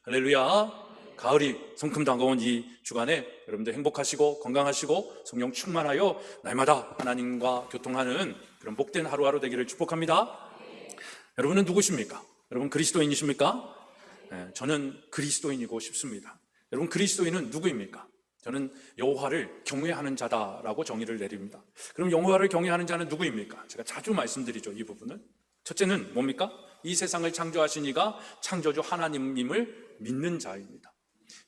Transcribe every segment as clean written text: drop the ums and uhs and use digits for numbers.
할렐루야. 가을이 성큼 다가온 이 주간에 여러분들 행복하시고 건강하시고 성령 충만하여 날마다 하나님과 교통하는 그런 복된 하루하루 되기를 축복합니다. 여러분은 누구십니까? 여러분 그리스도인이십니까? 저는 그리스도인이고 싶습니다. 여러분 그리스도인은 누구입니까? 저는 여호와를 경외하는 자다라고 정의를 내립니다. 그럼 여호와를 경외하는 자는 누구입니까? 제가 자주 말씀드리죠, 이 부분은. 첫째는 뭡니까? 이 세상을 창조하신 이가 창조주 하나님임을 믿는 자입니다.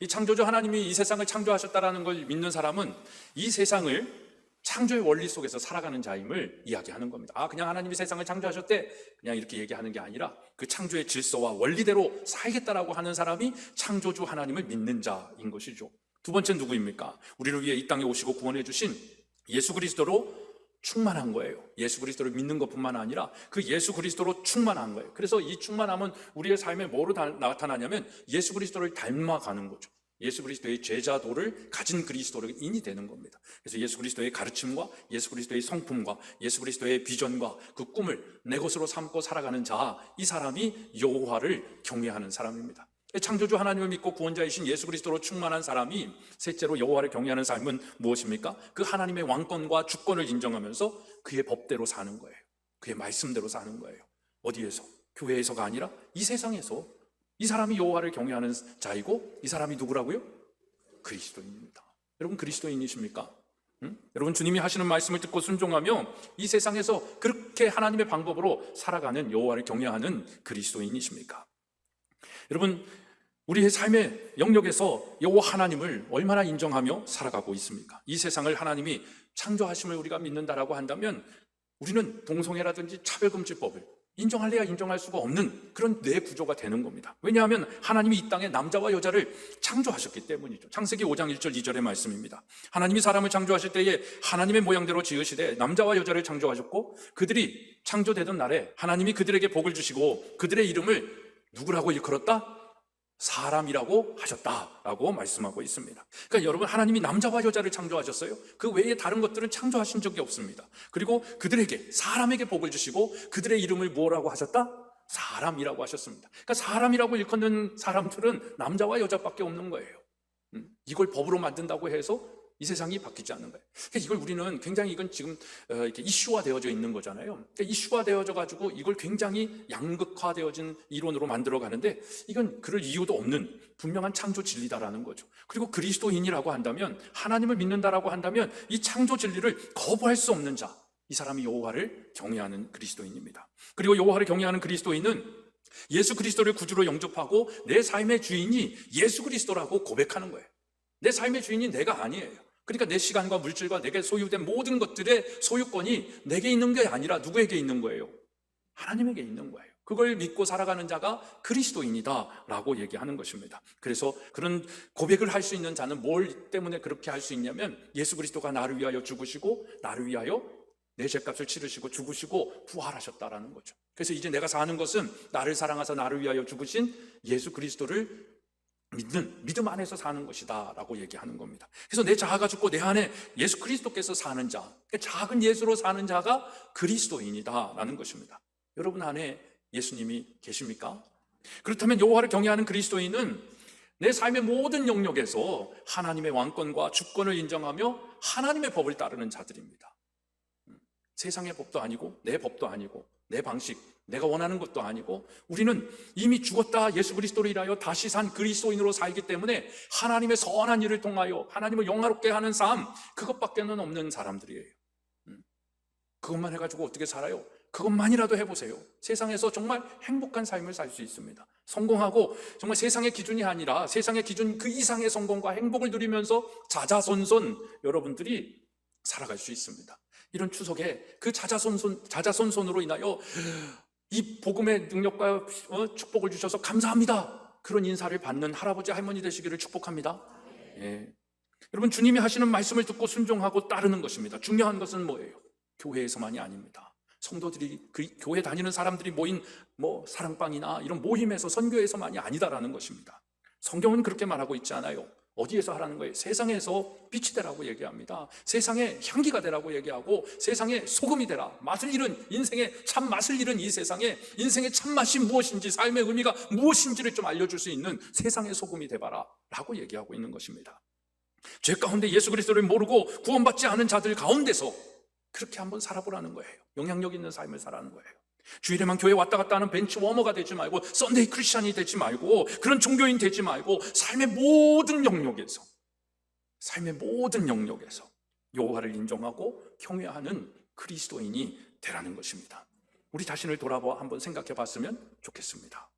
이 창조주 하나님이 이 세상을 창조하셨다는 걸 믿는 사람은 이 세상을 창조의 원리 속에서 살아가는 자임을 이야기하는 겁니다. 그냥 하나님이 세상을 창조하셨대, 그냥 이렇게 얘기하는 게 아니라 그 창조의 질서와 원리대로 살겠다라고 하는 사람이 창조주 하나님을 믿는 자인 것이죠. 두 번째는 누구입니까? 우리를 위해 이 땅에 오시고 구원해 주신 예수 그리스도로 충만한 거예요. 예수 그리스도를 믿는 것뿐만 아니라 그 예수 그리스도로 충만한 거예요. 그래서 이 충만함은 우리의 삶에 뭐로 나타나냐면 예수 그리스도를 닮아가는 거죠. 예수 그리스도의 제자도를 가진 그리스도인이 되는 겁니다. 그래서 예수 그리스도의 가르침과 예수 그리스도의 성품과 예수 그리스도의 비전과 그 꿈을 내 것으로 삼고 살아가는 자, 이 사람이 여호와를 경외하는 사람입니다. 창조주 하나님을 믿고 구원자이신 예수 그리스도로 충만한 사람이 셋째로 여호와를 경외하는 삶은 무엇입니까? 그 하나님의 왕권과 주권을 인정하면서 그의 법대로 사는 거예요. 그의 말씀대로 사는 거예요. 어디에서? 교회에서가 아니라 이 세상에서. 이 사람이 여호와를 경외하는 자이고 이 사람이 누구라고요? 그리스도인입니다. 여러분 그리스도인이십니까? 여러분 주님이 하시는 말씀을 듣고 순종하며 이 세상에서 그렇게 하나님의 방법으로 살아가는 여호와를 경외하는 그리스도인이십니까? 여러분 우리의 삶의 영역에서 여호와 하나님을 얼마나 인정하며 살아가고 있습니까? 이 세상을 하나님이 창조하심을 우리가 믿는다라고 한다면 우리는 동성애라든지 차별금지법을 인정할래야 인정할 수가 없는 그런 뇌 구조가 되는 겁니다. 왜냐하면 하나님이 이 땅에 남자와 여자를 창조하셨기 때문이죠. 창세기 5장 1절 2절의 말씀입니다. 하나님이 사람을 창조하실 때에 하나님의 모양대로 지으시되 남자와 여자를 창조하셨고 그들이 창조되던 날에 하나님이 그들에게 복을 주시고 그들의 이름을 누구라고 일컬었다? 사람이라고 하셨다라고 말씀하고 있습니다. 그러니까 여러분 하나님이 남자와 여자를 창조하셨어요. 그 외에 다른 것들은 창조하신 적이 없습니다. 그리고 그들에게 사람에게 복을 주시고 그들의 이름을 뭐라고 하셨다? 사람이라고 하셨습니다. 그러니까 사람이라고 일컫는 사람들은 남자와 여자밖에 없는 거예요. 이걸 법으로 만든다고 해서 이 세상이 바뀌지 않는 거예요. 그러니까 이걸 우리는 굉장히 이건 지금 이렇게 이슈화 되어져 있는 거잖아요. 그러니까 이슈화 되어져 가지고 이걸 굉장히 양극화되어진 이론으로 만들어 가는데 이건 그럴 이유도 없는 분명한 창조 진리다라는 거죠. 그리고 그리스도인이라고 한다면 하나님을 믿는다라고 한다면 이 창조 진리를 거부할 수 없는 자, 이 사람이 여호와를 경외하는 그리스도인입니다. 그리고 여호와를 경외하는 그리스도인은 예수 그리스도를 구주로 영접하고 내 삶의 주인이 예수 그리스도라고 고백하는 거예요. 내 삶의 주인이 내가 아니에요. 그러니까 내 시간과 물질과 내게 소유된 모든 것들의 소유권이 내게 있는 게 아니라 누구에게 있는 거예요? 하나님에게 있는 거예요. 그걸 믿고 살아가는 자가 그리스도인이다 라고 얘기하는 것입니다. 그래서 그런 고백을 할 수 있는 자는 뭘 때문에 그렇게 할 수 있냐면 예수 그리스도가 나를 위하여 죽으시고 나를 위하여 내 죄값을 치르시고 죽으시고 부활하셨다라는 거죠. 그래서 이제 내가 사는 것은 나를 사랑하사 나를 위하여 죽으신 예수 그리스도를 믿는 믿음 안에서 사는 것이다 라고 얘기하는 겁니다. 그래서 내 자아가 죽고 내 안에 예수 그리스도께서 사는 자, 작은 예수로 사는 자가 그리스도인이다 라는 것입니다. 여러분 안에 예수님이 계십니까? 그렇다면 여호와를 경외하는 그리스도인은 내 삶의 모든 영역에서 하나님의 왕권과 주권을 인정하며 하나님의 법을 따르는 자들입니다. 세상의 법도 아니고 내 법도 아니고 내 방식, 내가 원하는 것도 아니고 우리는 이미 죽었다 예수 그리스도를 인하여 다시 산 그리스도인으로 살기 때문에 하나님의 선한 일을 통하여 하나님을 영화롭게 하는 삶, 그것밖에는 없는 사람들이에요. 그것만 해가지고 어떻게 살아요? 그것만이라도 해보세요. 세상에서 정말 행복한 삶을 살 수 있습니다. 성공하고 정말 세상의 기준이 아니라 세상의 기준 그 이상의 성공과 행복을 누리면서 자자손손 여러분들이 살아갈 수 있습니다. 이런 추석에 그 자자손손으로 인하여 이 복음의 능력과 축복을 주셔서 감사합니다. 그런 인사를 받는 할아버지 할머니 되시기를 축복합니다. 예. 여러분 주님이 하시는 말씀을 듣고 순종하고 따르는 것입니다. 중요한 것은 뭐예요? 교회에서만이 아닙니다. 성도들이 그 교회 다니는 사람들이 모인 사랑방이나 이런 모임에서 선교에서만이 아니다라는 것입니다. 성경은 그렇게 말하고 있지 않아요. 어디에서 하라는 거예요? 세상에서 빛이 되라고 얘기합니다. 세상에 향기가 되라고 얘기하고 세상에 소금이 되라. 맛을 잃은, 인생의 참맛을 잃은 이 세상에 인생의 참맛이 무엇인지, 삶의 의미가 무엇인지를 좀 알려줄 수 있는 세상의 소금이 되봐라 라고 얘기하고 있는 것입니다. 죄 가운데 예수 그리스도를 모르고 구원받지 않은 자들 가운데서 그렇게 한번 살아보라는 거예요. 영향력 있는 삶을 살아는 거예요. 주일에만 교회 왔다 갔다 하는 벤치 워머가 되지 말고, 썬데이 크리스찬이 되지 말고, 그런 종교인 되지 말고, 삶의 모든 영역에서 여호와를 인정하고 경외하는 그리스도인이 되라는 것입니다. 우리 자신을 돌아보아 한번 생각해 봤으면 좋겠습니다.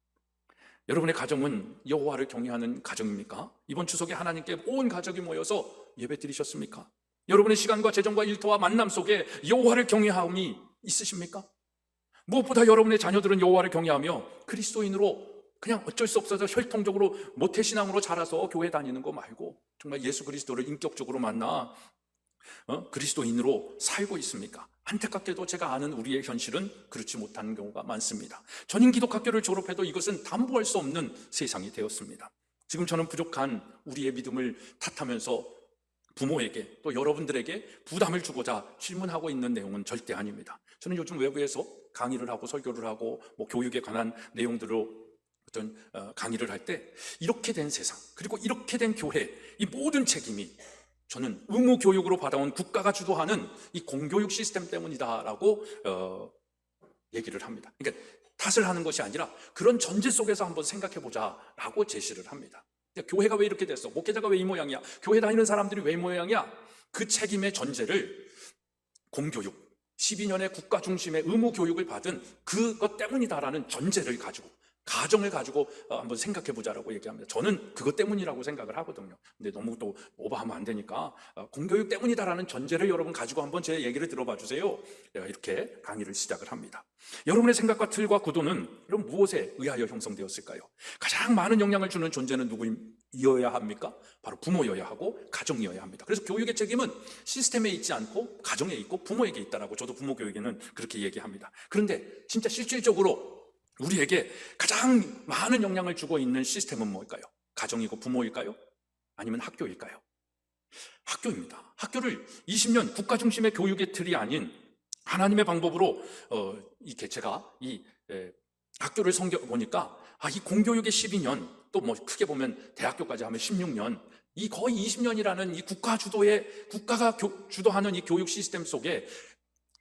여러분의 가정은 여호와를 경외하는 가정입니까? 이번 추석에 하나님께 온 가족이 모여서 예배 드리셨습니까? 여러분의 시간과 재정과 일터와 만남 속에 여호와를 경외함이 있으십니까? 무엇보다 여러분의 자녀들은 여호와를 경외하며 그리스도인으로 그냥 어쩔 수 없어서 혈통적으로 모태신앙으로 자라서 교회 다니는 거 말고 정말 예수 그리스도를 인격적으로 만나 그리스도인으로 살고 있습니까? 안타깝게도 제가 아는 우리의 현실은 그렇지 못한 경우가 많습니다. 전인 기독학교를 졸업해도 이것은 담보할 수 없는 세상이 되었습니다. 지금 저는 부족한 우리의 믿음을 탓하면서 부모에게 또 여러분들에게 부담을 주고자 질문하고 있는 내용은 절대 아닙니다. 저는 요즘 외부에서 강의를 하고 설교를 하고 교육에 관한 내용들로 어떤 강의를 할 때 이렇게 된 세상, 그리고 이렇게 된 교회, 이 모든 책임이 저는 의무 교육으로 받아온 국가가 주도하는 이 공교육 시스템 때문이다라고 얘기를 합니다. 그러니까 탓을 하는 것이 아니라 그런 전제 속에서 한번 생각해 보자라고 제시를 합니다. 교회가 왜 이렇게 됐어? 목회자가 왜 이 모양이야? 교회 다니는 사람들이 왜 이 모양이야? 그 책임의 전제를 공교육, 12년의 국가 중심의 의무 교육을 받은 그것 때문이다라는 전제를 가지고, 가정을 가지고 한번 생각해 보자라고 얘기합니다. 저는 그것 때문이라고 생각을 하거든요. 근데 너무 또 오버하면 안 되니까 공교육 때문이다라는 전제를 여러분 가지고 한번 제 얘기를 들어봐 주세요. 내가 이렇게 강의를 시작을 합니다. 여러분의 생각과 틀과 구도는 여러분 무엇에 의하여 형성되었을까요? 가장 많은 영향을 주는 존재는 누구이어야 합니까? 바로 부모여야 하고 가정이어야 합니다. 그래서 교육의 책임은 시스템에 있지 않고 가정에 있고 부모에게 있다라고 저도 부모 교육에는 그렇게 얘기합니다. 그런데 진짜 실질적으로 우리에게 가장 많은 영향을 주고 있는 시스템은 뭘까요? 가정이고 부모일까요? 아니면 학교일까요? 학교입니다. 학교를 20년 국가 중심의 교육의 틀이 아닌 하나님의 방법으로 이렇게 제가 학교를 섬겨보니까 이 공교육의 12년, 또 크게 보면 대학교까지 하면 16년, 이 거의 20년이라는 이 국가가 주도하는 이 교육 시스템 속에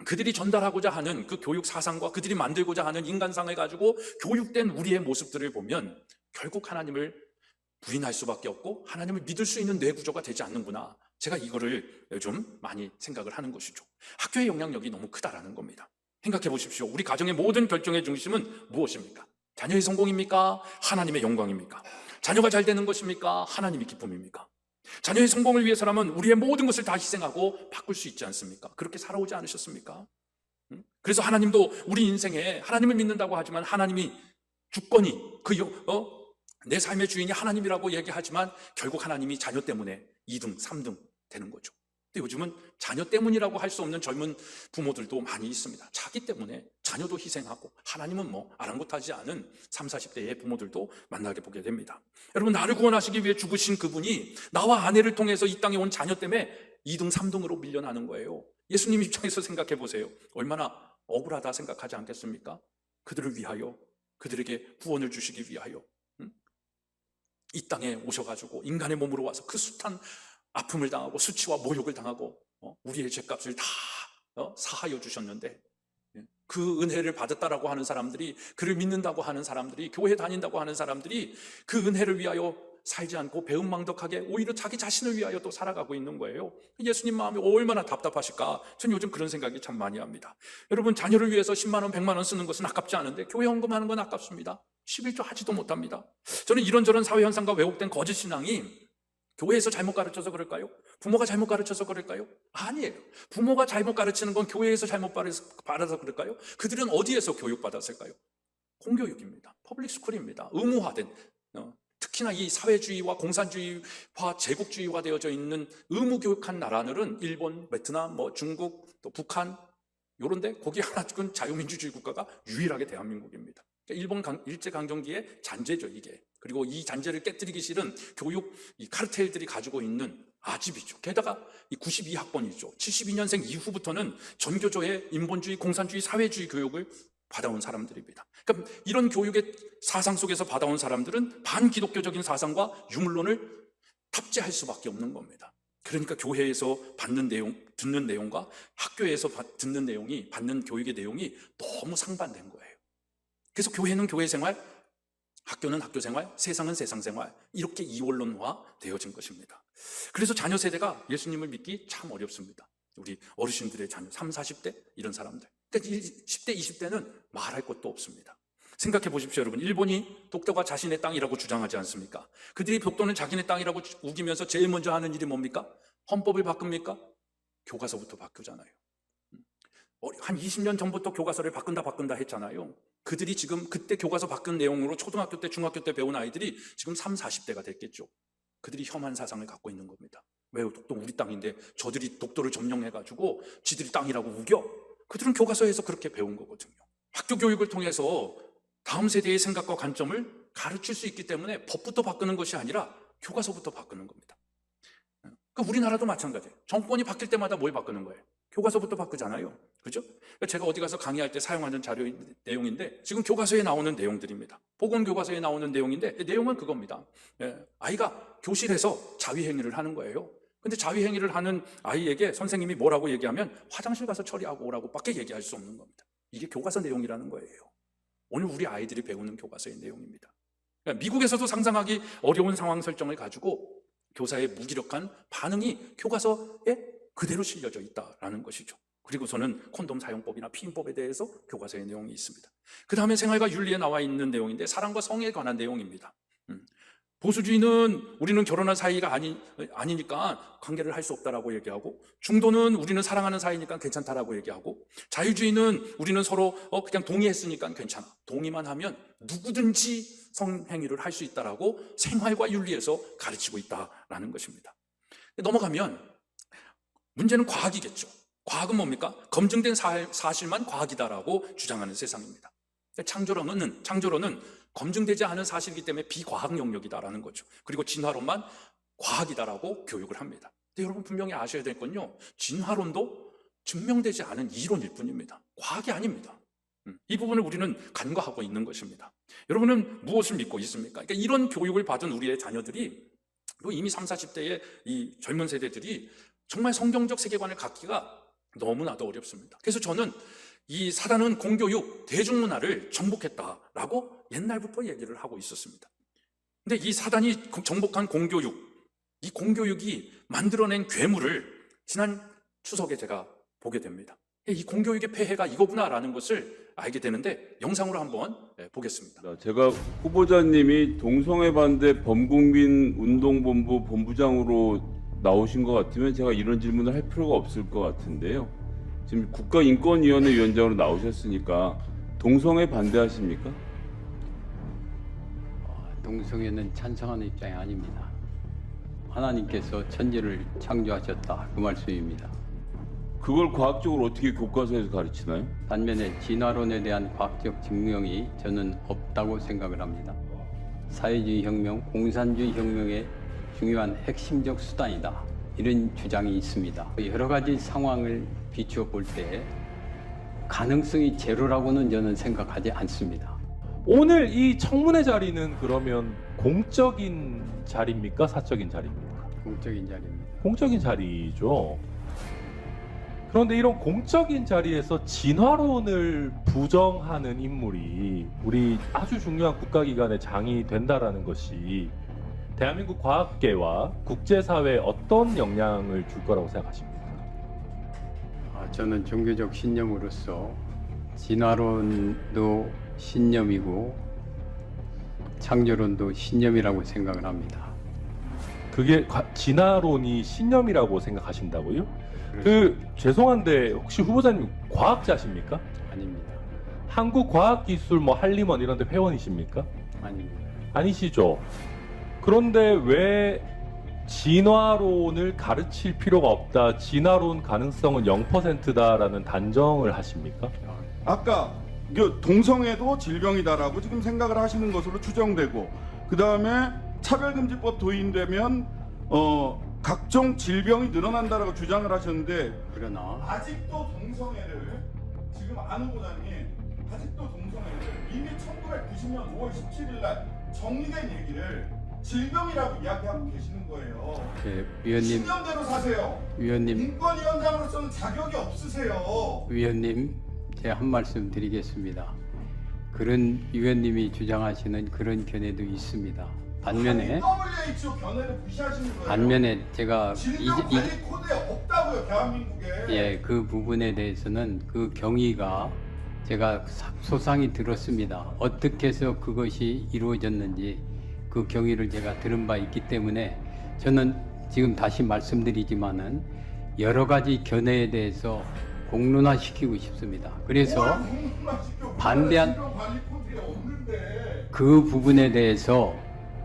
그들이 전달하고자 하는 그 교육 사상과 그들이 만들고자 하는 인간상을 가지고 교육된 우리의 모습들을 보면 결국 하나님을 부인할 수밖에 없고 하나님을 믿을 수 있는 뇌구조가 되지 않는구나. 제가 이거를 요즘 많이 생각을 하는 것이죠. 학교의 영향력이 너무 크다라는 겁니다. 생각해 보십시오. 우리 가정의 모든 결정의 중심은 무엇입니까? 자녀의 성공입니까? 하나님의 영광입니까? 자녀가 잘 되는 것입니까? 하나님의 기쁨입니까? 자녀의 성공을 위해서라면 우리의 모든 것을 다 희생하고 바꿀 수 있지 않습니까? 그렇게 살아오지 않으셨습니까? 그래서 하나님도 우리 인생에 하나님을 믿는다고 하지만 하나님이 주권이 내 삶의 주인이 하나님이라고 얘기하지만 결국 하나님이 자녀 때문에 2등, 3등 되는 거죠. 근데 요즘은 자녀 때문이라고 할 수 없는 젊은 부모들도 많이 있습니다. 자기 때문에 자녀도 희생하고 하나님은 아랑곳하지 않은 30, 40대의 부모들도 만나게 보게 됩니다. 여러분, 나를 구원하시기 위해 죽으신 그분이 나와 아내를 통해서 이 땅에 온 자녀 때문에 2등, 3등으로 밀려나는 거예요. 예수님 입장에서 생각해 보세요. 얼마나 억울하다 생각하지 않겠습니까? 그들을 위하여, 그들에게 구원을 주시기 위하여 이 땅에 오셔가지고 인간의 몸으로 와서 그 숱한 아픔을 당하고 수치와 모욕을 당하고 우리의 죄값을 다 사하여 주셨는데, 그 은혜를 받았다라고 하는 사람들이, 그를 믿는다고 하는 사람들이, 교회 다닌다고 하는 사람들이 그 은혜를 위하여 살지 않고 배은망덕하게 오히려 자기 자신을 위하여 또 살아가고 있는 거예요. 예수님 마음이 얼마나 답답하실까? 전 요즘 그런 생각이 참 많이 합니다. 여러분, 자녀를 위해서 10만 원, 100만 원 쓰는 것은 아깝지 않은데 교회 헌금하는 건 아깝습니다. 11조 하지도 못합니다. 저는 이런저런 사회현상과 왜곡된 거짓 신앙이 교회에서 잘못 가르쳐서 그럴까요? 부모가 잘못 가르쳐서 그럴까요? 아니에요. 부모가 잘못 가르치는 건 교회에서 잘못 받아서 그럴까요? 그들은 어디에서 교육받았을까요? 공교육입니다. 퍼블릭스쿨입니다. 의무화된, 특히나 이 사회주의와 공산주의와 제국주의화 되어져 있는 의무교육한 나라들은 일본, 베트남, 중국, 또 북한, 요런데 거기 하나 군 자유민주주의 국가가 유일하게 대한민국입니다. 일본 일제강점기의 잔재죠, 이게. 그리고 이 잔재를 깨뜨리기 싫은 교육 이 카르텔들이 가지고 있는 아집이죠. 게다가 이 92학번이죠. 72년생 이후부터는 전교조의 인본주의, 공산주의, 사회주의 교육을 받아온 사람들입니다. 그러니까 이런 교육의 사상 속에서 받아온 사람들은 반기독교적인 사상과 유물론을 탑재할 수밖에 없는 겁니다. 그러니까 교회에서 받는 내용, 듣는 내용과 학교에서 듣는 내용이, 받는 교육의 내용이 너무 상반된 거예요. 그래서 교회는 교회 생활, 학교는 학교 생활, 세상은 세상 생활, 이렇게 이원론화 되어진 것입니다. 그래서 자녀 세대가 예수님을 믿기 참 어렵습니다. 우리 어르신들의 자녀, 30, 40대 이런 사람들. 그러니까 10대, 20대는 말할 것도 없습니다. 생각해 보십시오, 여러분. 일본이 독도가 자신의 땅이라고 주장하지 않습니까? 그들이 독도는 자기네 땅이라고 우기면서 제일 먼저 하는 일이 뭡니까? 헌법을 바꿉니까? 교과서부터 바꾸잖아요. 한 20년 전부터 교과서를 바꾼다 했잖아요. 그들이 지금 그때 교과서 바꾼 내용으로 초등학교 때, 중학교 때 배운 아이들이 지금 30, 40대가 됐겠죠. 그들이 혐한 사상을 갖고 있는 겁니다. 왜요? 독도 우리 땅인데 저들이 독도를 점령해가지고 지들이 땅이라고 우겨? 그들은 교과서에서 그렇게 배운 거거든요. 학교 교육을 통해서 다음 세대의 생각과 관점을 가르칠 수 있기 때문에 법부터 바꾸는 것이 아니라 교과서부터 바꾸는 겁니다. 그러니까 우리나라도 마찬가지예요. 정권이 바뀔 때마다 뭘 바꾸는 거예요? 교과서부터 바꾸잖아요. 그죠? 그러니까 제가 어디 가서 강의할 때 사용하는 자료 내용인데 지금 교과서에 나오는 내용들입니다. 보건교과서에 나오는 내용인데 내용은 그겁니다. 아이가 교실에서 자위행위를 하는 거예요. 근데 자위행위를 하는 아이에게 선생님이 뭐라고 얘기하면 화장실 가서 처리하고 오라고 밖에 얘기할 수 없는 겁니다. 이게 교과서 내용이라는 거예요. 오늘 우리 아이들이 배우는 교과서의 내용입니다. 그러니까 미국에서도 상상하기 어려운 상황 설정을 가지고 교사의 무기력한 반응이 교과서에 그대로 실려져 있다라는 것이죠. 그리고서는 콘돔 사용법이나 피임법에 대해서 교과서의 내용이 있습니다. 그 다음에 생활과 윤리에 나와 있는 내용인데 사랑과 성에 관한 내용입니다. 보수주의는 우리는 결혼한 사이가 아니니까 관계를 할 수 없다라고 얘기하고, 중도는 우리는 사랑하는 사이니까 괜찮다라고 얘기하고, 자유주의는 우리는 서로 그냥 동의했으니까 괜찮아, 동의만 하면 누구든지 성행위를 할 수 있다라고 생활과 윤리에서 가르치고 있다라는 것입니다. 넘어가면 문제는 과학이겠죠. 과학은 뭡니까? 검증된 사실만 과학이다라고 주장하는 세상입니다. 창조론은 검증되지 않은 사실이기 때문에 비과학 영역이다라는 거죠. 그리고 진화론만 과학이다라고 교육을 합니다. 근데 여러분 분명히 아셔야 될 건요, 진화론도 증명되지 않은 이론일 뿐입니다. 과학이 아닙니다. 이 부분을 우리는 간과하고 있는 것입니다. 여러분은 무엇을 믿고 있습니까? 그러니까 이런 교육을 받은 우리의 자녀들이, 이미 30, 40대의 이 젊은 세대들이 정말 성경적 세계관을 갖기가 너무나도 어렵습니다. 그래서 저는 이 사단은 공교육, 대중문화를 정복했다라고 옛날부터 얘기를 하고 있었습니다. 근데 이 사단이 정복한 공교육, 이 공교육이 만들어낸 괴물을 지난 추석에 제가 보게 됩니다. 이 공교육의 폐해가 이거구나라는 것을 알게 되는데 영상으로 한번 보겠습니다. 제가 후보자님이 동성애 반대 범국민 운동본부 본부장으로 나오신 것 같으면 제가 이런 질문을 할 필요가 없을 것 같은데요. 지금 국가인권위원회 위원장으로 나오셨으니까 동성애 반대하십니까? 동성애는 찬성하는 입장이 아닙니다. 하나님께서 천지를 창조하셨다, 그 말씀입니다. 그걸 과학적으로 어떻게 교과서에서 가르치나요? 반면에 진화론에 대한 과학적 증명이 저는 없다고 생각을 합니다. 사회주의 혁명, 공산주의 혁명의 중요한 핵심적 수단이다, 이런 주장이 있습니다. 여러 가지 상황을 비추어 볼 때 가능성이 제로라고는 저는 생각하지 않습니다. 오늘 이 청문회 자리는 그러면 공적인 자리입니까? 사적인 자리입니까? 공적인 자리입니다. 공적인 자리죠. 그런데 이런 공적인 자리에서 진화론을 부정하는 인물이 우리 아주 중요한 국가기관의 장이 된다라는 것이 대한민국 과학계와 국제사회에 어떤 영향을 줄 거라고 생각하십니까? 저는 종교적 신념으로서 진화론도 신념이고 창조론도 신념이라고 생각을 합니다. 그게 진화론이 신념이라고 생각하신다고요? 죄송한데 혹시 후보자님 과학자십니까? 아닙니다. 한국과학기술 한림원 이런 데 회원이십니까? 아닙니다. 아니시죠? 그런데 왜 진화론을 가르칠 필요가 없다, 진화론 가능성은 0%다라는 단정을 하십니까? 아까 동성애도 질병이다라고 지금 생각을 하시는 것으로 추정되고, 그 다음에 차별금지법 도입되면 각종 질병이 늘어난다라고 주장을 하셨는데 그러나 아직도 동성애를 지금 안 후보자님 아직도 동성애를 이미 1990년 5월 17일 날 정리된 얘기를 질병이라고 이야기하고 계시는 거예요. 위원님, 신념대로 사세요. 위원님, 인권위원장으로서는 자격이 없으세요. 위원님, 제가 한 말씀 드리겠습니다. 그런 위원님이 주장하시는 그런 견해도 있습니다. 반면에 WHO 견해를 무시하시는 거예요. 반면에 제가 질병 관리 코드에 없다고요, 대한민국에. 예, 그 부분에 대해서는 그 경위가 제가 소상히 들었습니다. 어떻게 해서 그것이 이루어졌는지 그 경위를 제가 들은 바 있기 때문에 저는 지금 다시 말씀드리지만은 여러 가지 견해에 대해서 공론화시키고 싶습니다. 그래서 반대한 질병 관리 코드에 없는데. 그 부분에 대해서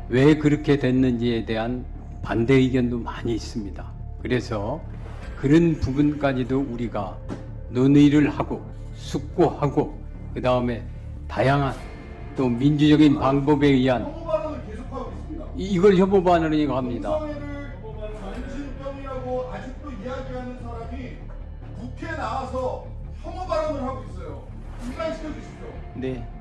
왜 그렇게 됐는지에 대한 반대 의견도 많이 있습니다. 그래서 그런 부분까지도 우리가 논의를 하고 숙고하고 그 다음에 다양한 또 민주적인 방법에 의한 혐오 발언을 계속하고 있습니다. 이걸 혐오 발언이라고 합니다. 동성애를 정신병이라고 아직도 이야기하는 사람이 국회에 나와서 혐오 발언을 하고 있어요. 중단시켜 주십시오. 네.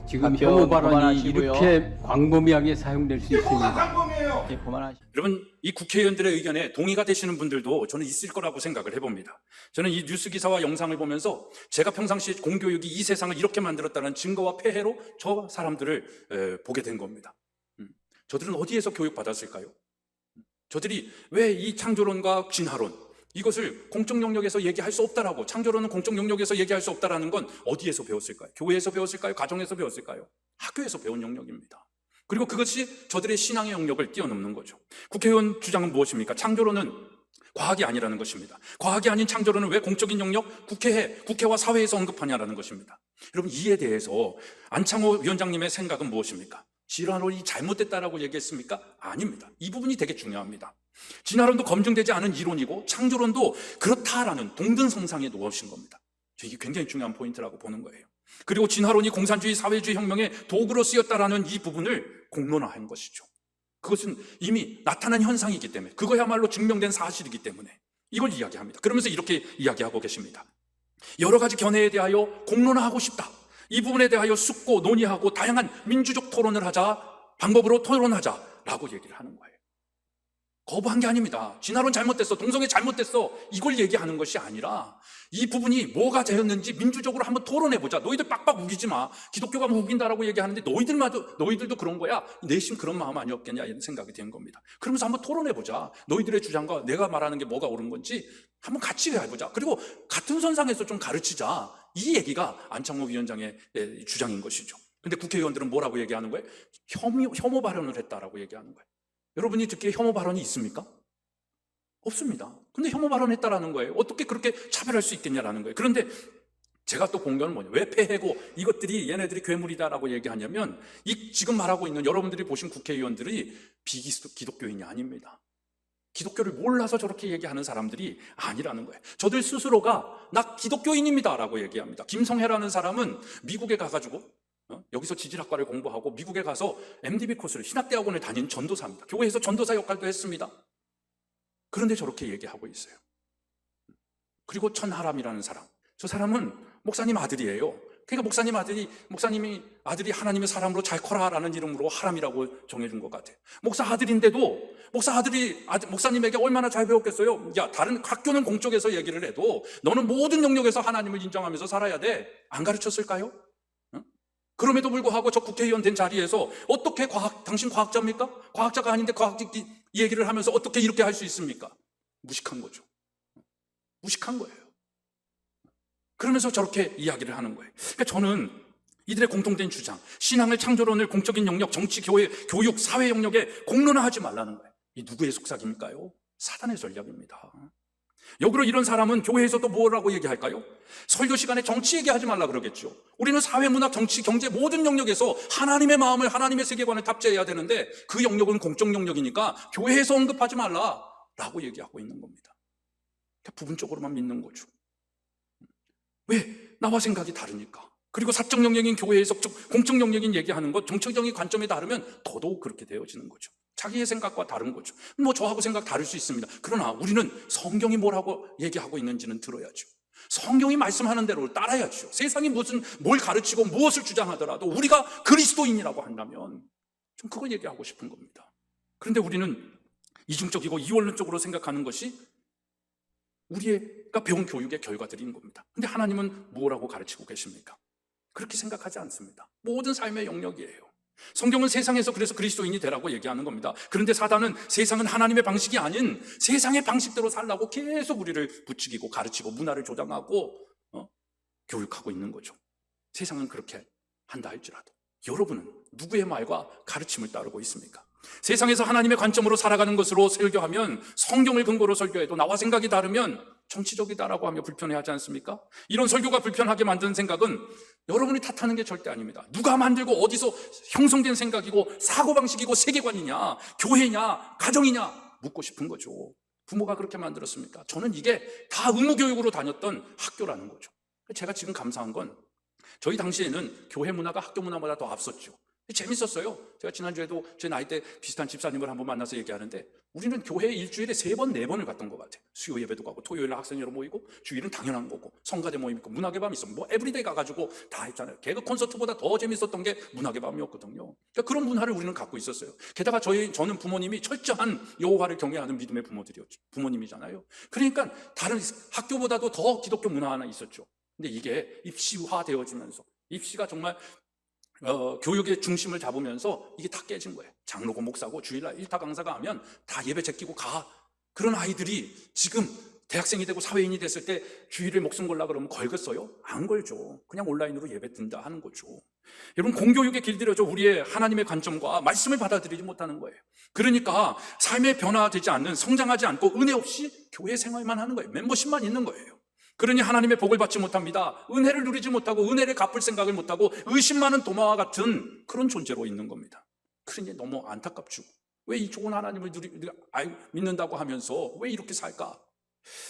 지금 답변 혐오 발언이 그만하시고요. 이렇게 광범위하게 사용될 수 이게 뭐가 있습니다. 광범위해요? 네, 그만하시. 여러분, 이 국회의원들의 의견에 동의가 되시는 분들도 저는 있을 거라고 생각을 해봅니다. 저는 이 뉴스 기사와 영상을 보면서 제가 평상시에 공교육이 이 세상을 이렇게 만들었다는 증거와 폐해로 저 사람들을 보게 된 겁니다. 저들은 어디에서 교육받았을까요? 저들이 왜 이 창조론과 진화론, 이것을 공적 영역에서 얘기할 수 없다라고, 창조론은 공적 영역에서 얘기할 수 없다라는 건 어디에서 배웠을까요? 교회에서 배웠을까요? 가정에서 배웠을까요? 학교에서 배운 영역입니다. 그리고 그것이 저들의 신앙의 영역을 뛰어넘는 거죠. 국회의원 주장은 무엇입니까? 창조론은 과학이 아니라는 것입니다. 과학이 아닌 창조론은 왜 공적인 영역, 국회와 사회에서 언급하냐라는 것입니다. 여러분, 이에 대해서 안창호 위원장님의 생각은 무엇입니까? 진화론이 잘못됐다라고 얘기했습니까? 아닙니다. 이 부분이 되게 중요합니다. 진화론도 검증되지 않은 이론이고 창조론도 그렇다라는 동등성상에 놓으신 겁니다. 이게 굉장히 중요한 포인트라고 보는 거예요. 그리고 진화론이 공산주의 사회주의 혁명의 도구로 쓰였다라는 이 부분을 공론화한 것이죠. 그것은 이미 나타난 현상이기 때문에, 그거야말로 증명된 사실이기 때문에 이걸 이야기합니다. 그러면서 이렇게 이야기하고 계십니다. 여러 가지 견해에 대하여 공론화하고 싶다. 이 부분에 대하여 숙고 논의하고 다양한 민주적 토론을 하자, 방법으로 토론하자라고 얘기를 하는 거예요. 거부한 게 아닙니다. 진화론 잘못됐어, 동성애 잘못됐어, 이걸 얘기하는 것이 아니라 이 부분이 뭐가 되었는지 민주적으로 한번 토론해보자. 너희들 빡빡 우기지 마. 기독교가 뭐 우긴다라고 얘기하는데 너희들도 그런 거야. 내심 그런 마음 아니었겠냐 이런 생각이 된 겁니다. 그러면서 한번 토론해보자. 너희들의 주장과 내가 말하는 게 뭐가 옳은 건지 한번 같이 해보자. 그리고 같은 선상에서 좀 가르치자. 이 얘기가 안창호 위원장의 주장인 것이죠. 근데 국회의원들은 뭐라고 얘기하는 거예요? 혐오 발언을 했다라고 얘기하는 거예요. 여러분이 듣기에 혐오 발언이 있습니까? 없습니다. 근데 혐오 발언했다라는 거예요. 어떻게 그렇게 차별할 수 있겠냐라는 거예요. 그런데 제가 또 공견은 뭐냐? 왜 폐해고 이것들이 얘네들이 괴물이다라고 얘기하냐면, 이 지금 말하고 있는 여러분들이 보신 국회의원들이 기독교인이 아닙니다. 기독교를 몰라서 저렇게 얘기하는 사람들이 아니라는 거예요. 저들 스스로가 나 기독교인입니다라고 얘기합니다. 김성혜라는 사람은 미국에 가가지고 여기서 지질학과를 공부하고 미국에 가서 MDB 코스를, 신학대학원을 다닌 전도사입니다. 교회에서 전도사 역할도 했습니다. 그런데 저렇게 얘기하고 있어요. 그리고 천하람이라는 사람, 저 사람은 목사님 아들이에요. 그러니까 목사님이 아들이 하나님의 사람으로 잘 커라라는 이름으로 하람이라고 정해준 것 같아요. 목사 아들인데도 목사님에게 얼마나 잘 배웠겠어요? 야, 다른 학교는 공적에서 얘기를 해도 너는 모든 영역에서 하나님을 인정하면서 살아야 돼. 안 가르쳤을까요? 그럼에도 불구하고 저 국회의원 된 자리에서 어떻게 당신 과학자입니까? 과학자가 아닌데 과학 얘기를 하면서 어떻게 이렇게 할 수 있습니까? 무식한 거죠. 무식한 거예요. 그러면서 저렇게 이야기를 하는 거예요. 그러니까 저는 이들의 공통된 주장, 신앙을, 창조론을 공적인 영역, 정치, 교회, 교육, 사회 영역에 공론화하지 말라는 거예요. 이 누구의 속삭임일까요? 사단의 전략입니다. 역으로 이런 사람은 교회에서도 뭐라고 얘기할까요? 설교 시간에 정치 얘기하지 말라 그러겠죠. 우리는 사회, 문화, 정치, 경제 모든 영역에서 하나님의 마음을, 하나님의 세계관을 탑재해야 되는데 그 영역은 공적 영역이니까 교회에서 언급하지 말라라고 얘기하고 있는 겁니다. 그러니까 부분적으로만 믿는 거죠. 왜? 나와 생각이 다르니까. 그리고 사적 영역인 교회에서 공적 영역인 얘기하는 것, 정책적인 관점에 다르면 더더욱 그렇게 되어지는 거죠. 자기의 생각과 다른 거죠. 뭐 저하고 생각 다를 수 있습니다. 그러나 우리는 성경이 뭐라고 얘기하고 있는지는 들어야죠. 성경이 말씀하는 대로 따라야죠. 세상이 뭘 가르치고 무엇을 주장하더라도 우리가 그리스도인이라고 한다면 좀 그걸 얘기하고 싶은 겁니다. 그런데 우리는 이중적이고 이원론적으로 생각하는 것이 우리가 배운 교육의 결과들인 겁니다. 근데 하나님은 뭐라고 가르치고 계십니까? 그렇게 생각하지 않습니다. 모든 삶의 영역이에요. 성경은 세상에서 그래서 그리스도인이 되라고 얘기하는 겁니다. 그런데 사단은 세상은 하나님의 방식이 아닌 세상의 방식대로 살라고 계속 우리를 부추기고 가르치고 문화를 조장하고 교육하고 있는 거죠. 세상은 그렇게 한다 할지라도 여러분은 누구의 말과 가르침을 따르고 있습니까? 세상에서 하나님의 관점으로 살아가는 것으로 설교하면, 성경을 근거로 설교해도 나와 생각이 다르면 정치적이다라고 하며 불편해하지 않습니까? 이런 설교가 불편하게 만드는 생각은 여러분이 탓하는 게 절대 아닙니다. 누가 만들고 어디서 형성된 생각이고 사고방식이고 세계관이냐, 교회냐, 가정이냐 묻고 싶은 거죠. 부모가 그렇게 만들었습니까? 저는 이게 다 의무교육으로 다녔던 학교라는 거죠. 제가 지금 감사한 건 저희 당시에는 교회 문화가 학교 문화보다 더 앞섰죠. 재밌었어요. 제가 지난주에도 제 나이대 비슷한 집사님을 한번 만나서 얘기하는데 우리는 교회에 일주일에 3번, 4번을 갔던 것 같아요. 수요 예배도 가고 토요일에 학생회로 모이고 주일은 당연한 거고 성가대 모임 있고 문학의 밤이 있어. 뭐 에브리데이 가가지고 다 했잖아요. 개그 콘서트보다 더 재밌었던 게 문학의 밤이었거든요. 그러니까 그런 문화를 우리는 갖고 있었어요. 게다가 저는 부모님이 철저한 여호와를 경외하는 믿음의 부모님이잖아요. 그러니까 다른 학교보다도 더 기독교 문화 하나 있었죠. 근데 이게 입시화되어지면서 입시가 정말 교육의 중심을 잡으면서 이게 다 깨진 거예요. 장로고 목사고 주일날 일타 강사가 하면 다 예배 제끼고 가. 그런 아이들이 지금 대학생이 되고 사회인이 됐을 때 주일에 목숨 걸라 그러면 걸겠어요? 안 걸죠. 그냥 온라인으로 예배 든다 하는 거죠. 여러분, 공교육에 길들여져 우리의 하나님의 관점과 말씀을 받아들이지 못하는 거예요. 그러니까 삶의 변화되지 않는, 성장하지 않고 은혜 없이 교회 생활만 하는 거예요. 멤버십만 있는 거예요. 그러니 하나님의 복을 받지 못합니다. 은혜를 누리지 못하고 은혜를 갚을 생각을 못하고 의심 많은 도마와 같은 그런 존재로 있는 겁니다. 그러니 너무 안타깝죠. 왜 이 좋은 하나님을 믿는다고 하면서 왜 이렇게 살까?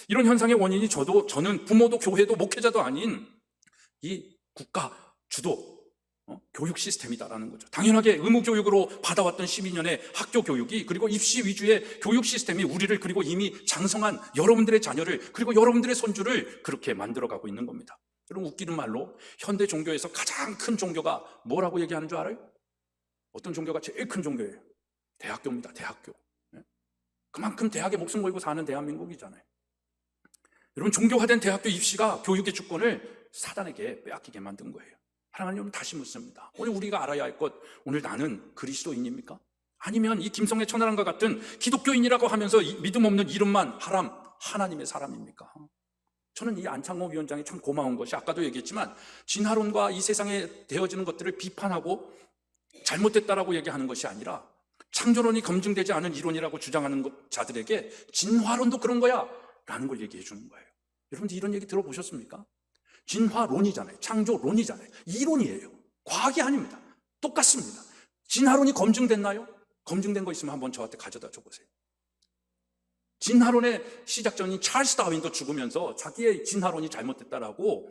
이런 현상의 원인이 저는 부모도 교회도 목회자도 아닌 이 국가 주도 교육 시스템이다라는 거죠. 당연하게 의무교육으로 받아왔던 12년의 학교 교육이, 그리고 입시 위주의 교육 시스템이 우리를, 그리고 이미 장성한 여러분들의 자녀를, 그리고 여러분들의 손주를 그렇게 만들어가고 있는 겁니다. 여러분, 웃기는 말로 현대 종교에서 가장 큰 종교가 뭐라고 얘기하는 줄 알아요? 어떤 종교가 제일 큰 종교예요? 대학교입니다. 대학교. 그만큼 대학에 목숨 걸고 사는 대한민국이잖아요. 여러분, 종교화된 대학교 입시가 교육의 주권을 사단에게 빼앗기게 만든 거예요. 하나님은 다시 묻습니다. 오늘 우리가 알아야 할 것, 오늘 나는 그리스도인입니까? 아니면 이 김성애 천하람과 같은 기독교인이라고 하면서 믿음 없는 이름만 하나님의 사람입니까? 저는 이 안창호 위원장이 참 고마운 것이, 아까도 얘기했지만 진화론과 이 세상에 되어지는 것들을 비판하고 잘못됐다라고 얘기하는 것이 아니라 창조론이 검증되지 않은 이론이라고 주장하는 자들에게 진화론도 그런 거야 라는 걸 얘기해 주는 거예요. 여러분들 이런 얘기 들어보셨습니까? 진화론이잖아요. 창조론이잖아요. 이론이에요. 과학이 아닙니다. 똑같습니다. 진화론이 검증됐나요? 검증된 거 있으면 한번 저한테 가져다 줘보세요. 진화론의 시작전인 찰스 다윈도 죽으면서 자기의 진화론이 잘못됐다라고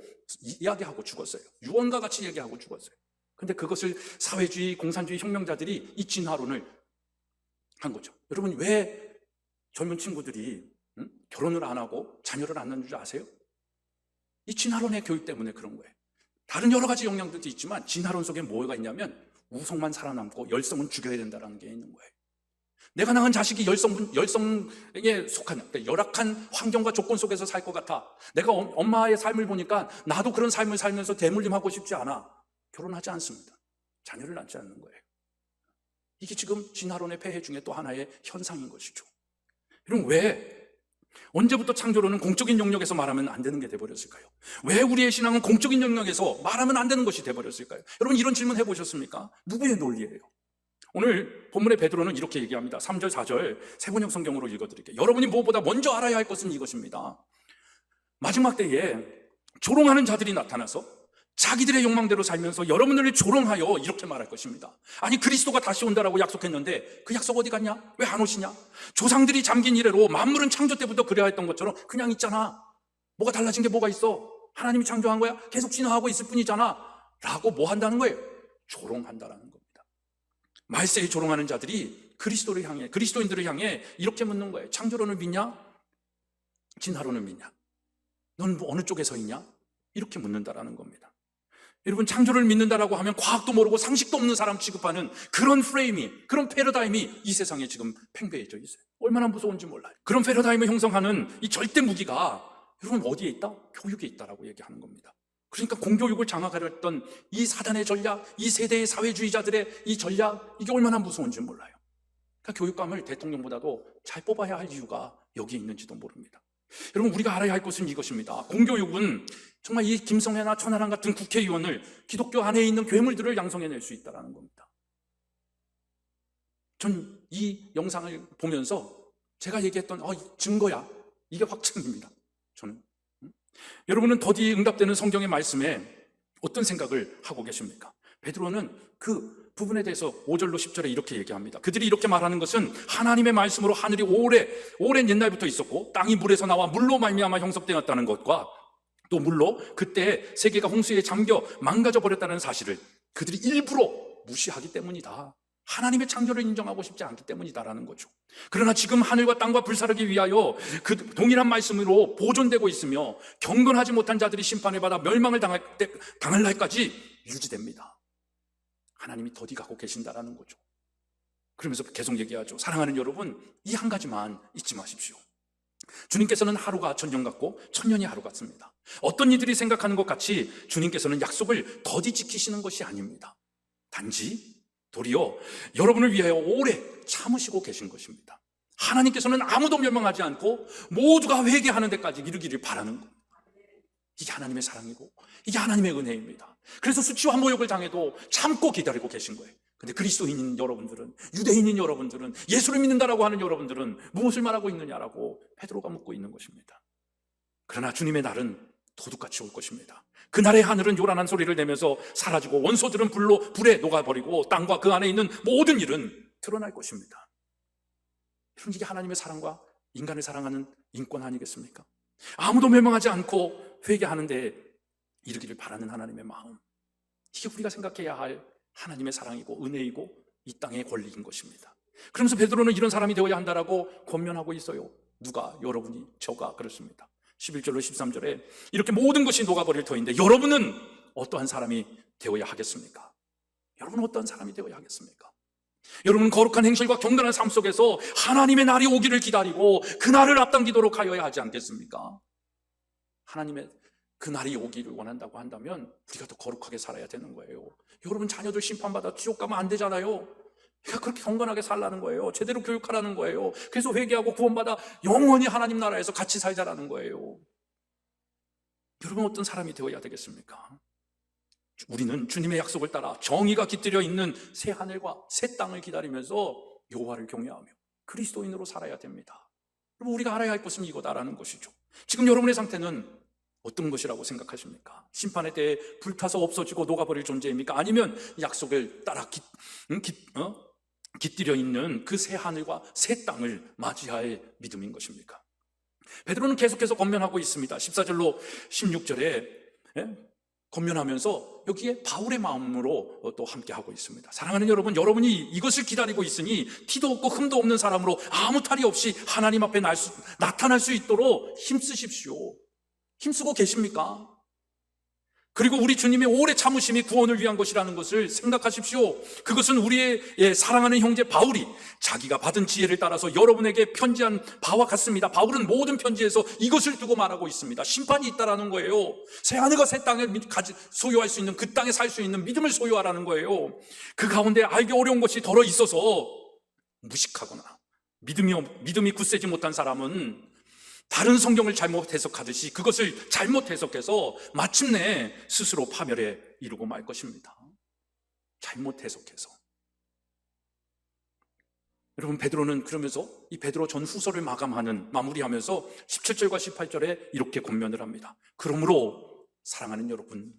이야기하고 죽었어요. 유언과 같이 얘기하고 죽었어요. 근데 그것을 사회주의, 공산주의 혁명자들이 이 진화론을 한 거죠. 여러분, 왜 젊은 친구들이 결혼을 안 하고 자녀를 안 낳는 줄 아세요? 이 진화론의 교육 때문에 그런 거예요. 다른 여러 가지 영향들도 있지만 진화론 속에 뭐가 있냐면 우성만 살아남고 열성은 죽여야 된다는 게 있는 거예요. 내가 낳은 자식이 열성에 속한, 그러니까 열악한 환경과 조건 속에서 살 것 같아. 내가 엄마의 삶을 보니까 나도 그런 삶을 살면서 대물림하고 싶지 않아. 결혼하지 않습니다. 자녀를 낳지 않는 거예요. 이게 지금 진화론의 폐해 중에 또 하나의 현상인 것이죠. 여러분, 왜 언제부터 창조론은 공적인 영역에서 말하면 안 되는 게 돼버렸을까요? 왜 우리의 신앙은 공적인 영역에서 말하면 안 되는 것이 돼버렸을까요? 여러분, 이런 질문 해보셨습니까? 누구의 논리예요? 오늘 본문의 베드로는 이렇게 얘기합니다. 3절, 4절 세번역 성경으로 읽어드릴게요. 여러분이 무엇보다 먼저 알아야 할 것은 이것입니다. 마지막 때에 조롱하는 자들이 나타나서 자기들의 욕망대로 살면서 여러분들을 조롱하여 이렇게 말할 것입니다. 아니, 그리스도가 다시 온다라고 약속했는데 그 약속 어디 갔냐? 왜 안 오시냐? 조상들이 잠긴 이래로 만물은 창조 때부터 그래야 했던 것처럼 그냥 있잖아. 뭐가 달라진 게 뭐가 있어? 하나님이 창조한 거야? 계속 진화하고 있을 뿐이잖아. 라고 뭐 한다는 거예요? 조롱한다라는 겁니다. 말세에 조롱하는 자들이 그리스도인들을 향해 이렇게 묻는 거예요. 창조론을 믿냐? 진화론을 믿냐? 넌 어느 쪽에 서 있냐? 이렇게 묻는다라는 겁니다. 여러분, 창조를 믿는다라고 하면 과학도 모르고 상식도 없는 사람 취급하는 그런 프레임이, 그런 패러다임이 이 세상에 지금 팽배해져 있어요. 얼마나 무서운지 몰라요. 그런 패러다임을 형성하는 이 절대 무기가 여러분 어디에 있다? 교육에 있다라고 얘기하는 겁니다. 그러니까 공교육을 장악하려 했던 이 사단의 전략, 이 세대의 사회주의자들의 이 전략, 이게 얼마나 무서운지 몰라요. 그러니까 교육감을 대통령보다도 잘 뽑아야 할 이유가 여기에 있는지도 모릅니다. 여러분, 우리가 알아야 할 것은 이것입니다. 공교육은 정말 이 김성애나 천하람 같은 국회의원을 기독교 안에 있는 괴물들을 양성해낼 수 있다는 겁니다. 전 이 영상을 보면서 제가 얘기했던 증거야, 이게 확증입니다. 저는. 여러분은 더디 응답되는 성경의 말씀에 어떤 생각을 하고 계십니까? 베드로는 그 부분에 대해서 5절로 10절에 이렇게 얘기합니다. 그들이 이렇게 말하는 것은 하나님의 말씀으로 하늘이 오랜 옛날부터 있었고 땅이 물에서 나와 물로 말미암아 형성되었다는 것과 또 물로 그때 세계가 홍수에 잠겨 망가져 버렸다는 사실을 그들이 일부러 무시하기 때문이다. 하나님의 창조를 인정하고 싶지 않기 때문이다라는 거죠. 그러나 지금 하늘과 땅과 불사르기 위하여 그 동일한 말씀으로 보존되고 있으며 경건하지 못한 자들이 심판을 받아 멸망을 당할 날까지 유지됩니다. 하나님이 더디 가고 계신다라는 거죠. 그러면서 계속 얘기하죠. 사랑하는 여러분, 이 한 가지만 잊지 마십시오. 주님께서는 하루가 천년 같고 천년이 하루 같습니다. 어떤 이들이 생각하는 것 같이 주님께서는 약속을 더디 지키시는 것이 아닙니다. 단지 도리어 여러분을 위하여 오래 참으시고 계신 것입니다. 하나님께서는 아무도 멸망하지 않고 모두가 회개하는 데까지 이르기를 바라는 것. 이게 하나님의 사랑이고 이게 하나님의 은혜입니다. 그래서 수치와 모욕을 당해도 참고 기다리고 계신 거예요. 근데 그리스도인인 여러분들은, 유대인인 여러분들은, 예수를 믿는다라고 하는 여러분들은 무엇을 말하고 있느냐라고 베드로가 묻고 있는 것입니다. 그러나 주님의 날은 도둑같이 올 것입니다. 그날의 하늘은 요란한 소리를 내면서 사라지고 원소들은 불에 녹아버리고 땅과 그 안에 있는 모든 일은 드러날 것입니다. 여러분, 이게 하나님의 사랑과 인간을 사랑하는 인권 아니겠습니까? 아무도 멸망하지 않고 회개하는 데 이르기를 바라는 하나님의 마음, 이게 우리가 생각해야 할 하나님의 사랑이고 은혜이고 이 땅의 권리인 것입니다. 그러면서 베드로는 이런 사람이 되어야 한다라고 권면하고 있어요. 누가? 여러분이, 저가 그렇습니다. 11절로 13절에 이렇게 모든 것이 녹아버릴 터인데 여러분은 어떠한 사람이 되어야 하겠습니까? 여러분은 어떠한 사람이 되어야 하겠습니까? 여러분은 거룩한 행실과 경건한 삶 속에서 하나님의 날이 오기를 기다리고 그 날을 앞당기도록 하여야 하지 않겠습니까? 하나님의 그 날이 오기를 원한다고 한다면 우리가 더 거룩하게 살아야 되는 거예요. 여러분 자녀들 심판받아 지옥 가면 안 되잖아요. 그러니까 그렇게 경건하게 살라는 거예요. 제대로 교육하라는 거예요. 그래서 회개하고 구원받아 영원히 하나님 나라에서 같이 살자라는 거예요. 여러분 어떤 사람이 되어야 되겠습니까? 우리는 주님의 약속을 따라 정의가 깃들여 있는 새 하늘과 새 땅을 기다리면서 여호와를 경외하며 그리스도인으로 살아야 됩니다. 여러분 우리가 알아야 할 것은 이거다라는 것이죠. 지금 여러분의 상태는 어떤 것이라고 생각하십니까? 심판에 대해 불타서 없어지고 녹아버릴 존재입니까? 아니면 약속을 따라 깃들여 있는 그 새 하늘과 새 땅을 맞이할 믿음인 것입니까? 베드로는 계속해서 권면하고 있습니다. 14절로 16절에 권면하면서 여기에 바울의 마음으로 또 함께하고 있습니다. 사랑하는 여러분, 여러분이 이것을 기다리고 있으니 티도 없고 흠도 없는 사람으로 아무 탈이 없이 하나님 앞에 나타날 수 있도록 힘쓰십시오. 힘쓰고 계십니까? 그리고 우리 주님의 오래 참으심이 구원을 위한 것이라는 것을 생각하십시오. 그것은 우리의 사랑하는 형제 바울이 자기가 받은 지혜를 따라서 여러분에게 편지한 바와 같습니다. 바울은 모든 편지에서 이것을 두고 말하고 있습니다. 심판이 있다라는 거예요. 새 하늘과 새 땅을 소유할 수 있는, 그 땅에 살 수 있는 믿음을 소유하라는 거예요. 그 가운데 알기 어려운 것이 덜어 있어서 무식하거나 믿음이 굳세지 못한 사람은 다른 성경을 잘못 해석하듯이 그것을 잘못 해석해서 마침내 스스로 파멸에 이르고 말 것입니다. 잘못 해석해서. 여러분 베드로는 그러면서 이 베드로 전후서를 마무리하면서 17절과 18절에 이렇게 권면을 합니다. 그러므로 사랑하는 여러분,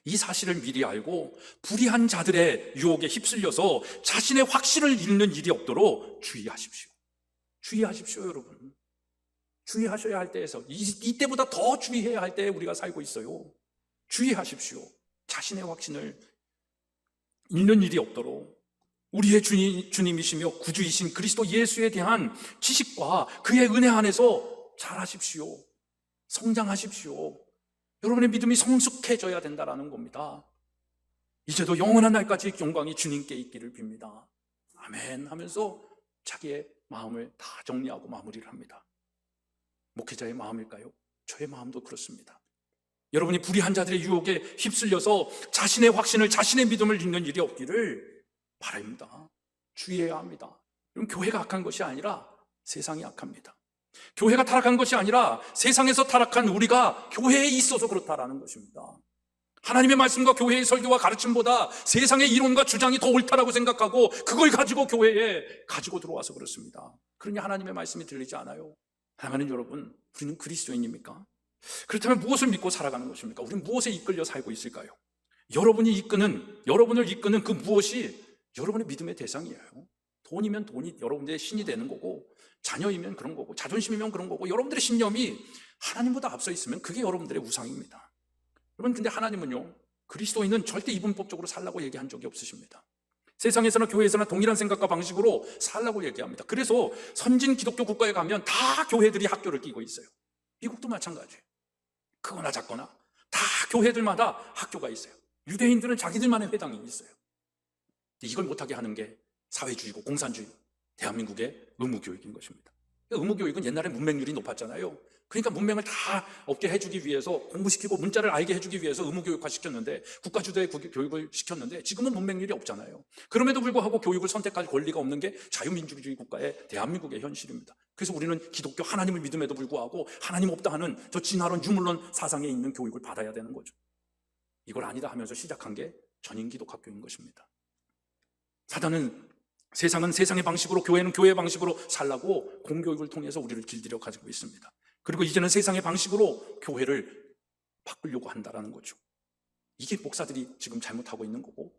이 사실을 미리 알고 불의한 자들의 유혹에 휩쓸려서 자신의 확신을 잃는 일이 없도록 주의하십시오. 주의하십시오, 여러분. 주의하셔야 할 때에서 이때보다 더 주의해야 할 때에 우리가 살고 있어요. 주의하십시오. 자신의 확신을 잃는 일이 없도록 우리의 주님이시며 구주이신 그리스도 예수에 대한 지식과 그의 은혜 안에서 자라십시오. 성장하십시오. 여러분의 믿음이 성숙해져야 된다는 겁니다. 이제도 영원한 날까지 영광이 주님께 있기를 빕니다. 아멘 하면서 자기의 마음을 다 정리하고 마무리를 합니다. 목회자의 마음일까요? 저의 마음도 그렇습니다. 여러분이 불의한 자들의 유혹에 휩쓸려서 자신의 확신을, 자신의 믿음을 잃는 일이 없기를 바랍니다. 주의해야 합니다. 여러분, 교회가 악한 것이 아니라 세상이 악합니다. 교회가 타락한 것이 아니라 세상에서 타락한 우리가 교회에 있어서 그렇다라는 것입니다. 하나님의 말씀과 교회의 설교와 가르침보다 세상의 이론과 주장이 더 옳다라고 생각하고 그걸 가지고 교회에 가지고 들어와서 그렇습니다. 그러니 하나님의 말씀이 들리지 않아요. 사랑하는 여러분, 우리는 그리스도인입니까? 그렇다면 무엇을 믿고 살아가는 것입니까? 우리는 무엇에 이끌려 살고 있을까요? 여러분을 이끄는 그 무엇이 여러분의 믿음의 대상이에요. 돈이면 돈이 여러분들의 신이 되는 거고, 자녀이면 그런 거고, 자존심이면 그런 거고, 여러분들의 신념이 하나님보다 앞서 있으면 그게 여러분들의 우상입니다. 여러분, 근데 하나님은요, 그리스도인은 절대 이분법적으로 살라고 얘기한 적이 없으십니다. 세상에서나 교회에서나 동일한 생각과 방식으로 살라고 얘기합니다. 그래서 선진 기독교 국가에 가면 다 교회들이 학교를 끼고 있어요. 미국도 마찬가지예요. 크거나 작거나 다 교회들마다 학교가 있어요. 유대인들은 자기들만의 회당이 있어요. 이걸 못하게 하는 게 사회주의고 공산주의, 대한민국의 의무교육인 것입니다. 의무교육은 옛날에 문맹률이 높았잖아요. 그러니까 문맹을 다 없게 해주기 위해서, 공부시키고 문자를 알게 해주기 위해서 의무교육화 시켰는데, 국가주도의 교육을 시켰는데, 지금은 문맹률이 없잖아요. 그럼에도 불구하고 교육을 선택할 권리가 없는 게 자유민주주의 국가의 대한민국의 현실입니다. 그래서 우리는 기독교 하나님을 믿음에도 불구하고 하나님 없다 하는 저 진화론 유물론 사상에 있는 교육을 받아야 되는 거죠. 이걸 아니다 하면서 시작한 게 전인기독학교인 것입니다. 사단은, 세상은 세상의 방식으로, 교회는 교회의 방식으로 살라고 공교육을 통해서 우리를 길들여 가지고 있습니다. 그리고 이제는 세상의 방식으로 교회를 바꾸려고 한다는 거죠. 이게 목사들이 지금 잘못하고 있는 거고,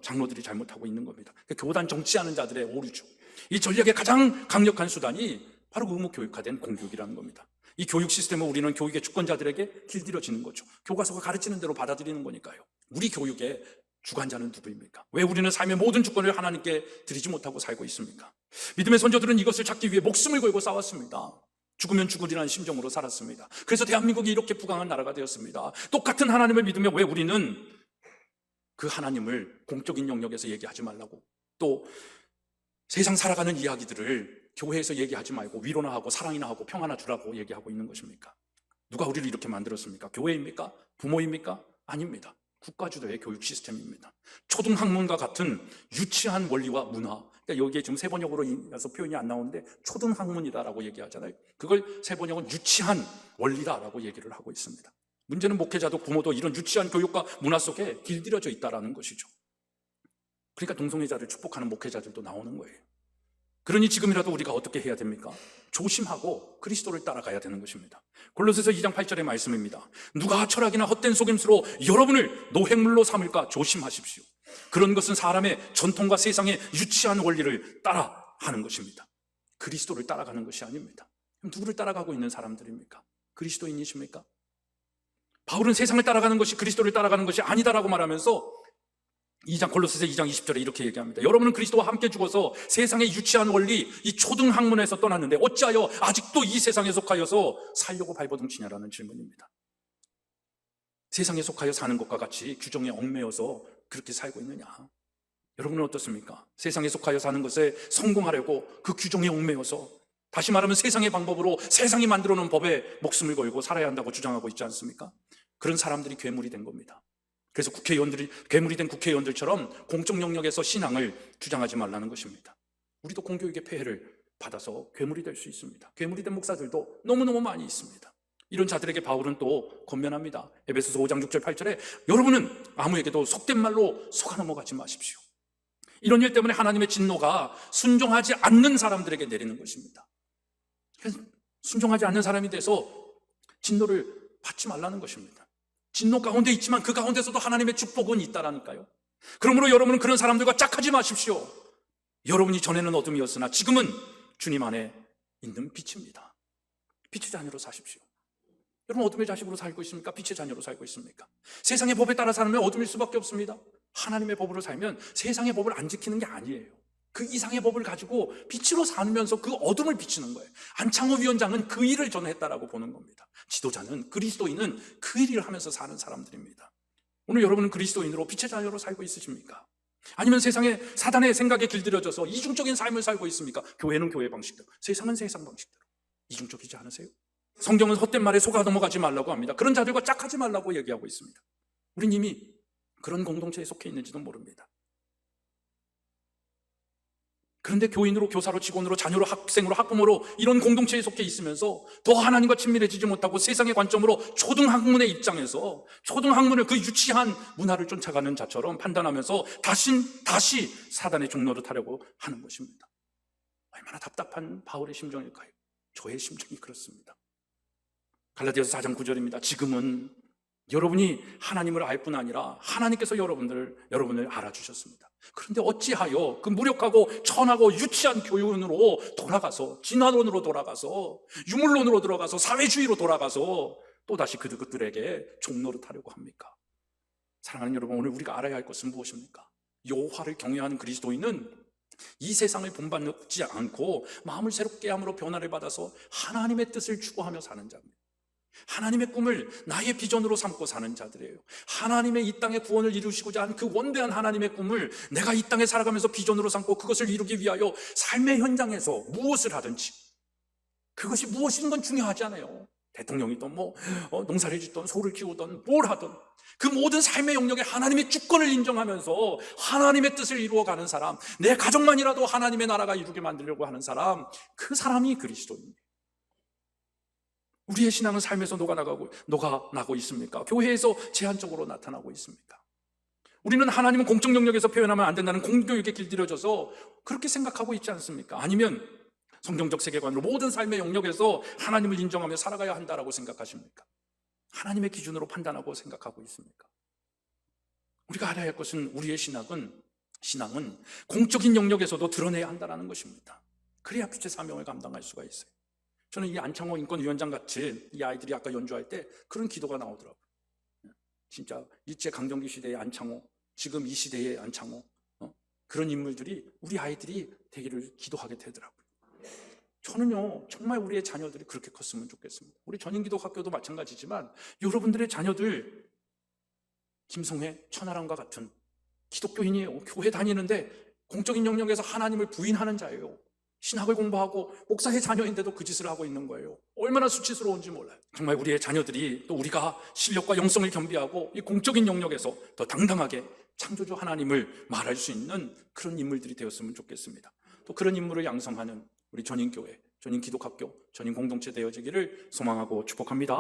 장로들이 잘못하고 있는 겁니다. 교단 정치하는 자들의 오류죠. 이 전략의 가장 강력한 수단이 바로 의무교육화된 공교육이라는 겁니다. 이 교육 시스템을 우리는 교육의 주권자들에게 길들여지는 거죠. 교과서가 가르치는 대로 받아들이는 거니까요. 우리 교육의 주관자는 누구입니까? 왜 우리는 삶의 모든 주권을 하나님께 드리지 못하고 살고 있습니까? 믿음의 선조들은 이것을 찾기 위해 목숨을 걸고 싸웠습니다. 죽으면 죽으리라는 심정으로 살았습니다. 그래서 대한민국이 이렇게 부강한 나라가 되었습니다. 똑같은 하나님을 믿으며 왜 우리는 그 하나님을 공적인 영역에서 얘기하지 말라고, 또 세상 살아가는 이야기들을 교회에서 얘기하지 말고 위로나 하고 사랑이나 하고 평화나 주라고 얘기하고 있는 것입니까? 누가 우리를 이렇게 만들었습니까? 교회입니까? 부모입니까? 아닙니다. 국가주도의 교육 시스템입니다. 초등학문과 같은 유치한 원리와 문화, 그러니까 여기에 지금 세번역으로서 표현이 안 나오는데 초등학문이다라고 얘기하잖아요. 그걸 세번역은 유치한 원리다라고 얘기를 하고 있습니다. 문제는 목회자도 부모도 이런 유치한 교육과 문화 속에 길들여져 있다라는 것이죠. 그러니까 동성애자를 축복하는 목회자들도 나오는 거예요. 그러니 지금이라도 우리가 어떻게 해야 됩니까? 조심하고 그리스도를 따라가야 되는 것입니다. 골로새서 2장 8절의 말씀입니다. 누가 철학이나 헛된 속임수로 여러분을 노획물로 삼을까 조심하십시오. 그런 것은 사람의 전통과 세상의 유치한 원리를 따라 하는 것입니다. 그리스도를 따라가는 것이 아닙니다. 그럼 누구를 따라가고 있는 사람들입니까? 그리스도인이십니까? 바울은 세상을 따라가는 것이 그리스도를 따라가는 것이 아니다라고 말하면서 골로새서 2장 20절에 이렇게 얘기합니다. 여러분은 그리스도와 함께 죽어서 세상의 유치한 원리, 이 초등학문에서 떠났는데 어찌하여 아직도 이 세상에 속하여서 살려고 발버둥치냐라는 질문입니다. 세상에 속하여 사는 것과 같이 규정에 얽매여서 그렇게 살고 있느냐? 여러분은 어떻습니까? 세상에 속하여 사는 것에 성공하려고 그 규정에 얽매여서, 다시 말하면 세상의 방법으로 세상이 만들어 놓은 법에 목숨을 걸고 살아야 한다고 주장하고 있지 않습니까? 그런 사람들이 괴물이 된 겁니다. 그래서 괴물이 된 국회의원들처럼 공적 영역에서 신앙을 주장하지 말라는 것입니다. 우리도 공교육의 폐해를 받아서 괴물이 될 수 있습니다. 괴물이 된 목사들도 너무너무 많이 있습니다. 이런 자들에게 바울은 또 권면합니다. 에베소서 5장 6절 8절에 여러분은 아무에게도 속된 말로 속아 넘어가지 마십시오. 이런 일 때문에 하나님의 진노가 순종하지 않는 사람들에게 내리는 것입니다. 순종하지 않는 사람이 돼서 진노를 받지 말라는 것입니다. 진노 가운데 있지만 그 가운데서도 하나님의 축복은 있다라니까요. 그러므로 여러분은 그런 사람들과 짝하지 마십시오. 여러분이 전에는 어둠이었으나 지금은 주님 안에 있는 빛입니다. 빛의 자녀로 사십시오. 여러분 어둠의 자식으로 살고 있습니까? 빛의 자녀로 살고 있습니까? 세상의 법에 따라 살면 어둠일 수밖에 없습니다. 하나님의 법으로 살면 세상의 법을 안 지키는 게 아니에요. 그 이상의 법을 가지고 빛으로 살면서 그 어둠을 비치는 거예요. 안창호 위원장은 그 일을 전했다라고 보는 겁니다. 지도자는, 그리스도인은 그 일을 하면서 사는 사람들입니다. 오늘 여러분은 그리스도인으로 빛의 자녀로 살고 있으십니까? 아니면 세상의 사단의 생각에 길들여져서 이중적인 삶을 살고 있습니까? 교회는 교회 방식대로, 세상은 세상 방식대로. 이중적이지 않으세요? 성경은 헛된 말에 속아 넘어가지 말라고 합니다. 그런 자들과 짝하지 말라고 얘기하고 있습니다. 우린 이미 그런 공동체에 속해 있는지도 모릅니다. 그런데 교인으로, 교사로, 직원으로, 자녀로, 학생으로, 학부모로 이런 공동체에 속해 있으면서 더 하나님과 친밀해지지 못하고 세상의 관점으로 초등학문의 입장에서 초등학문을 그 유치한 문화를 쫓아가는 자처럼 판단하면서 다시 사단의 종로를 타려고 하는 것입니다. 얼마나 답답한 바울의 심정일까요? 저의 심정이 그렇습니다. 갈라디아서 4장 9절입니다. 지금은 여러분이 하나님을 알 뿐 아니라 하나님께서 여러분을 알아주셨습니다. 그런데 어찌하여 그 무력하고 천하고 유치한 교훈으로 돌아가서, 진화론으로 돌아가서, 유물론으로 들어가서, 사회주의로 돌아가서 또다시 그들에게 종로를 타려고 합니까? 사랑하는 여러분, 오늘 우리가 알아야 할 것은 무엇입니까? 여호와를 경외하는 그리스도인은 이 세상을 본받지 않고 마음을 새롭게 함으로 변화를 받아서 하나님의 뜻을 추구하며 사는 자입니다. 하나님의 꿈을 나의 비전으로 삼고 사는 자들이에요. 하나님의 이 땅의 구원을 이루시고자 한 그 원대한 하나님의 꿈을 내가 이 땅에 살아가면서 비전으로 삼고 그것을 이루기 위하여 삶의 현장에서 무엇을 하든지, 그것이 무엇인 건 중요하지 않아요. 대통령이든 농사를 짓든 소를 키우든 뭘 하든 그 모든 삶의 영역에 하나님의 주권을 인정하면서 하나님의 뜻을 이루어가는 사람, 내 가정만이라도 하나님의 나라가 이루게 만들려고 하는 사람, 그 사람이 그리스도입니다. 우리의 신앙은 삶에서 녹아나고 있습니까? 교회에서 제한적으로 나타나고 있습니까? 우리는 하나님은 공적 영역에서 표현하면 안 된다는 공교육에 길들여져서 그렇게 생각하고 있지 않습니까? 아니면 성경적 세계관으로 모든 삶의 영역에서 하나님을 인정하며 살아가야 한다라고 생각하십니까? 하나님의 기준으로 판단하고 생각하고 있습니까? 우리가 알아야 할 것은 우리의 신앙은 공적인 영역에서도 드러내야 한다는 것입니다. 그래야 빛의 사명을 감당할 수가 있어요. 저는 이 안창호 인권위원장 같이 이 아이들이 아까 연주할 때 그런 기도가 나오더라고요. 진짜 일제 강점기 시대의 안창호, 지금 이 시대의 안창호, 그런 인물들이 우리 아이들이 되기를 기도하게 되더라고요. 저는요, 정말 우리의 자녀들이 그렇게 컸으면 좋겠습니다. 우리 전인기독학교도 마찬가지지만 여러분들의 자녀들 김성회, 천하람과 같은 기독교인이에요. 교회 다니는데 공적인 영역에서 하나님을 부인하는 자예요. 신학을 공부하고 목사의 자녀인데도 그 짓을 하고 있는 거예요. 얼마나 수치스러운지 몰라요. 정말 우리의 자녀들이 또 우리가 실력과 영성을 겸비하고 이 공적인 영역에서 더 당당하게 창조주 하나님을 말할 수 있는 그런 인물들이 되었으면 좋겠습니다. 또 그런 인물을 양성하는 우리 전인교회, 전인기독학교, 전인공동체 되어지기를 소망하고 축복합니다.